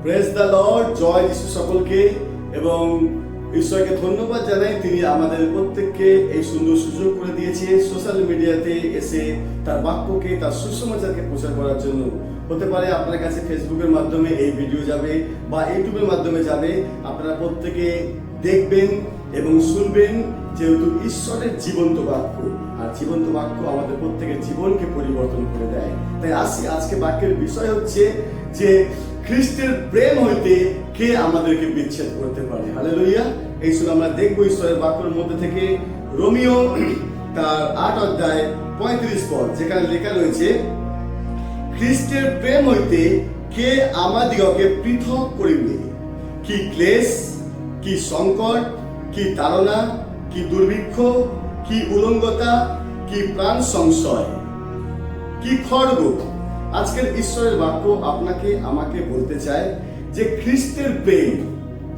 Praise the Lord, জয় যিশু সকলকে। এবং ঈশ্বরকে ধন্যবাদ জানাই, তিনি আমাদের প্রত্যেককে এই সুন্দর সুযোগ করে দিয়েছে সোশ্যাল মিডিয়াতে এসে তার বাক্যকে, তার সুসমাচারকে প্রচার করার জন্য। হতে পারে আপনার কাছে ফেসবুকের মাধ্যমে এই ভিডিও যাবে বা ইউটিউবের মাধ্যমে যাবে, আপনারা প্রত্যেকে দেখবেন এবং শুনবেন, যেহেতু ঈশ্বরের জীবন্ত বাক্য, আর জীবন্ত বাক্য আমাদের প্রত্যেকের জীবনকে পরিবর্তন করে দেয়। তাই আজকে বাক্যের বিষয় হচ্ছে যে খ্রিস্টের প্রেম হইতে কে আমাদেরকে বিচ্ছেদ করতে পারে। হালেলুয়া। এই শুনে আমরা দেখবো ঈশ্বরের বাক্যের মধ্যে থেকে রোমিও তার 8 অধ্যায় 35 পদ, যেখানে লেখা রয়েছে, খ্রিস্টের প্রেম হইতে কে আমাদিগকে পৃথক করিবে? কি ক্লেশ, কি সংকট, কি তাড়না, কি দুর্ভিক্ষ, কি উলঙ্গতা, কি প্রাণ সংশয়, কি খড়গ? আজকের ঈশ্বরের বাক্য আপনাকে আমাকে বলতে চায় যে খ্রিস্টের প্রেম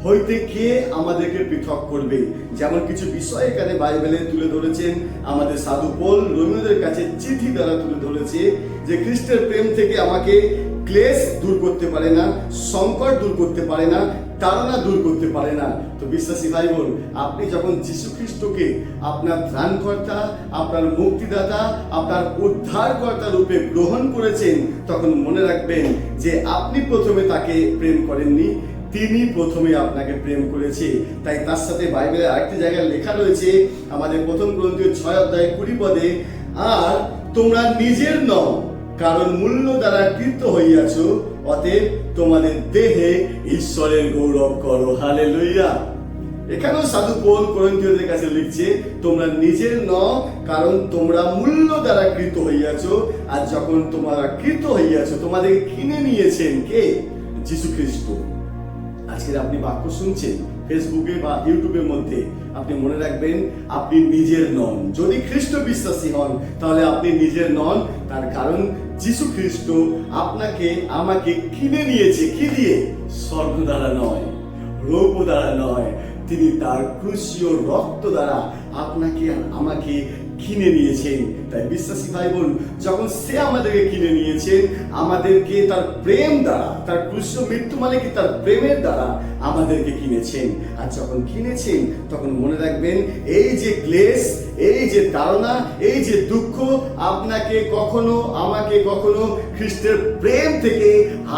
হইতে কে আমাদেরকে পৃথক করবে। যেমন কিছু বিষয় এখানে বাইবেলে তুলে ধরেছেন আমাদের সাধু পৌল রোমীয়দের কাছে চিঠি দ্বারা তুলে ধরেছে যে খ্রিস্টের প্রেম থেকে আমাকে ক্লেশ দূর করতে পারে না, সংকট দূর করতে পারে না, তাড়না দূর করতে পারে না। তো বিশ্বাসী ভাই বোন, আপনি যখন যীশু খ্রিস্টকে আপনার ত্রাণকর্তা, আপনার মুক্তিদাতা, আপনার উদ্ধারকর্তা রূপে গ্রহণ করেছেন, তখন মনে রাখবেন যে আপনি প্রথমে তাকে প্রেম করেননি, তিনি প্রথমে আপনাকে প্রেম করেছে। তাই তার সাথে বাইবেলের আরেকটি জায়গায় লেখা রয়েছে আমাদের প্রথম গ্রন্থীয় 6 অধ্যায় 20 পদে, আর তোমরা নিজের নও, কারণ মূল্য দ্বারা কৃত হইয়াছ, অতএব তোমাদের দেহে ঈশ্বরের গৌরব করো। হালেলুয়া। এখানেও সাধু পৌল করন্থীয়দের কাছে লিখছে, তোমরা নিজের নও, কারণ তোমরা মূল্য দ্বারা কৃত হইয়াছ। আর যখন তোমরা কৃত হইয়াছ, তোমাদের কিনে নিয়েছেন কে? যীশু খ্রিস্ট। আজকে আপনি বাক্য শুনছেন ফেসবুকে বা ইউটিউবের মধ্যে, আপনি মনে রাখবেন আপনি নিজের নন। যদি খ্রিস্ট বিশ্বাসী হন তাহলে আপনি নিজের নন, তার কারণ যীশু খ্রিস্ট আপনাকে আমাকে কিনে নিয়েছে। কি দিয়ে? স্বর্ণ দ্বারা নয়, রৌপ্য দ্বারা নয়, তিনি তার ক্রুশীয় রক্ত দ্বারা আপনাকে আর আমাকে কিনে নিয়েছেন। তাই বিশ্বাসী ভাই বোন, যখন সে আমাদেরকে কিনে নিয়েছেন, আমাদেরকে তার প্রেম দ্বারা, তার ক্রুশীয় মৃত্যু মানে কি? তার প্রেমের দ্বারা আমাদেরকে কিনেছেন। আর যখন কিনেছেন, তখন মনে রাখবেন এই যে ক্লেশ, এই যে তাড়না, এই যে দুঃখ আপনাকে কখনো, আমাকে কখনো খ্রিস্টের প্রেম থেকে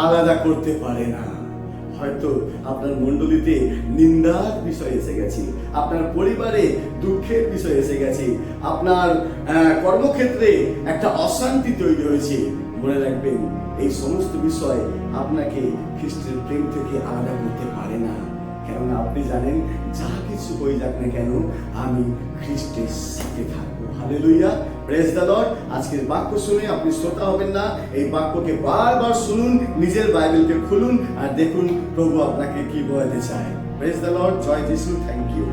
আলাদা করতে পারে না। হয়তো আপনার মণ্ডলীতে নিন্দার বিষয় এসে গেছে, আপনার পরিবারে দুঃখের বিষয় এসে গেছে, আপনার কর্মক্ষেত্রে একটা অশান্তি তৈরি হয়েছে। মনে রাখবেন এই সমস্ত বিষয় আপনাকে খ্রিস্টের প্রেম থেকে আলাদা করতে পারে না। কেননা আপনি জানেন, যা কিছু হয়ে যাক না কেন, আমি খ্রিস্টের সাথে থাকবো। Hallelujah, praise the Lord. আজকের বাক্য শুনে আপনি শ্রোতা হবেন না, এই বাক্যকে বারবার শুনুন, নিজের বাইবেলকে খুলুন আর দেখুন প্রভু আপনাকে কি বলতে চায়। প্রেজ দ্য লর্ড, জয় যিশু। Thank you.